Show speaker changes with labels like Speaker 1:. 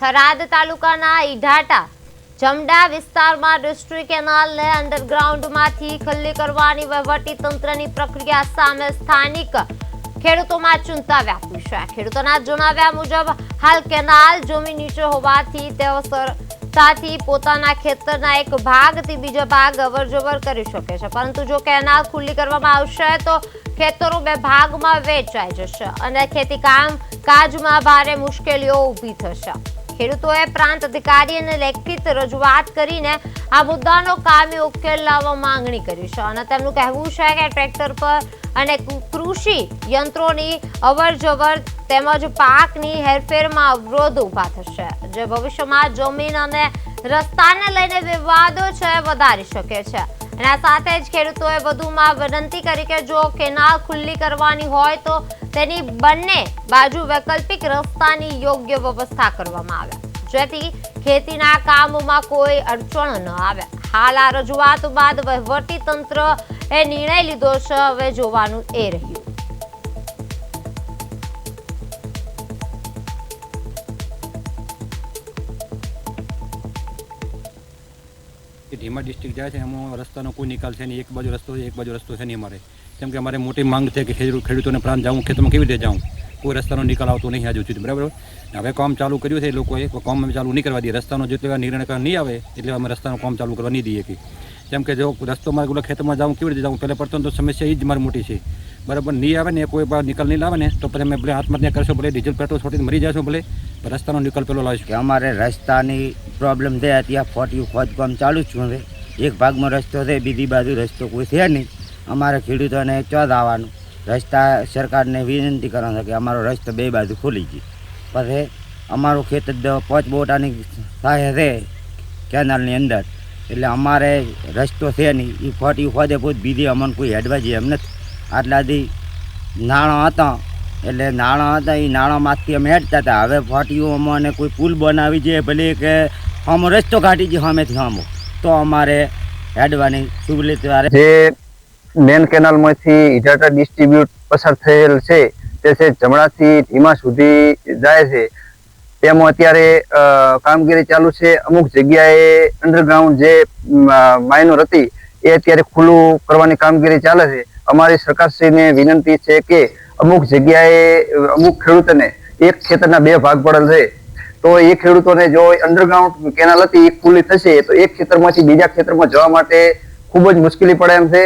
Speaker 1: થરાદ તાલુકાના ઈઢાટા જમડા વિસ્તારમાં ડિસ્ટ્રિક્ટ કેનાલને અંડરગ્રાઉન્ડમાંથી ખલ્લી કરવાની વહીવટી તંત્રની પ્રક્રિયા સામે સ્થાનિક ખેડૂતોમાં ચિંતા વ્યાપી છે। ખેડૂતોના જણાવ્યા મુજબ હાલ કેનાલ જમીન નીચે હોવાથી તેઓ સરળતાથી પોતાના ખેતરના એક ભાગથી બીજા ભાગ અવરજવર કરી શકે છે, પરંતુ જો કેનાલ ખુલ્લી કરવામાં આવશે તો ખેતરો બે ભાગમાં વહેંચાઈ જશે અને ખેતી કામકાજમાં ભારે મુશ્કેલીઓ ઊભી થશે। ખેડૂતોએ પ્રાંત અધિકારીને લેખિત રજૂઆત કરીને આ મુદ્દાનો કાયમી ઉકેલ લાવવા માંગણી કરી છે અને તેમનું કહેવું છે કે ટ્રેક્ટર પર અને કૃષિ યંત્રોની અવરજવર તેમજ પાકની હેરફેરમાં અવરોધ ઊભા થશે, જે ભવિષ્યમાં જમીન અને રસ્તાને લઈને વિવાદો છે વધારી શકે છે। અને આ સાથે જ ખેડૂતોએ વધુમાં વિનંતી કરી કે જો કેનાલ ખુલ્લી કરવાની હોય તો તેની બંને બાજુ વૈકલ્પિક રસ્તાની યોગ્ય વ્યવસ્થા કરવામાં આવે, જેથી ખેતીના કામોમાં કોઈ અડચણ ન આવે। હાલ આ રજૂઆત બાદ વહીવટી તંત્ર એ નિર્ણય લીધો છે, હવે જોવાનું એ રહ્યું।
Speaker 2: ઢીમા ડિસ્ટ્રિક્ટ જાય છે એમાં રસ્તાનો કોઈ નિકાલ છે નહીં, એક બાજુ રસ્તો છે એક બાજુ રસ્તો છે નહીં અમારે, કેમ કે અમારે મોટી માંગ છે કે ખેડૂતોને પ્રાંત જાઉં ખેતરમાં કેવી રીતે જાઉં, કોઈ રસ્તાનો નિકાલ આવતો નહીં હજુ સુધી, બરાબર। હવે કામ ચાલુ કર્યું છે એ લોકોએ, કામ અમે ચાલુ નહીં કરવા દઈએ, રસ્તાનો જેટલો નિર્ણય નહીં આવે એટલે અમે રસ્તાનું કામ ચાલુ કરવા નહીં દઈએ, કેમ કે જો રસ્તો મારે ખેતરમાં જાઉં કેવી રીતે જાઉં, પહેલાં પડતો તો સમસ્યા એ જ મારી મોટી છે, બરાબર। નહીં આવે ને કોઈ નિકાલ નહીં લાવે ને તો પછી અમે ભલે આત્મહત્યા કરશો, ભલે ડીઝલ પેટ્રોલ છોડીને મરી જશો, ભલે રસ્તાનો નિકાલ પેલો લાવીશું।
Speaker 3: કે અમારે રસ્તાની પ્રોબ્લેમ છે, ત્યાં ફોટિયું ખોદકામ ચાલુ જ છે, એક ભાગમાં રસ્તો છે બીજી બાજુ રસ્તો કોઈ છે નહીં, અમારે ખેડૂતોને ચોદ આવવાનું રસ્તા સરકારને વિનંતી કરવાનું છે કે અમારો રસ્તો બે બાજુ ખુલી ગઈ, પછી અમારું ખેતર 5 બોટાની થાય છે કેનાલની અંદર, એટલે અમારે રસ્તો છે નહીં, એ ફોટિયું ખોદે પોત બીજી અમને કોઈ હેડવા જઈએ એમ નથી। આટલાથી નાણાં હતા એટલે નાણાં હતા એ નાણાંમાંથી અમે હેડતા હતા, હવે ફોટિયું અમને કોઈ પુલ બનાવી છે ભલે કે અમો રસ્તો કાઢી છે સામેથી સામો તો અમારે હેડવાની સુવિધા વાળે
Speaker 4: જે મેન કેનાલમાંથી ઈઢાટા ડિસ્ટ્રીબ્યુટ પસાર થયેલ છે તે છે જમણાથી ધીમા સુધી જાય છે, તેમાં અત્યારે કામગીરી ચાલુ છે। અમુક જગ્યાએ અંડરગ્રાઉન્ડ જે માઇનોર હતી એ અત્યારે ખુલ્લું કરવાની કામગીરી ચાલે છે। અમારી સરકારશ્રીને વિનંતી છે કે અમુક જગ્યાએ અમુક ખેડૂતોને એક ખેતરના બે ભાગ પડેલ છે, તો એ ખેડૂતોને જો અંડરગ્રાઉન્ડ કેનાલ હતી એ ખુલ્લી થશે તો એક ખેતરમાંથી બીજા ખેતરમાં જવા માટે ખૂબ જ મુશ્કેલી પડે એમ છે।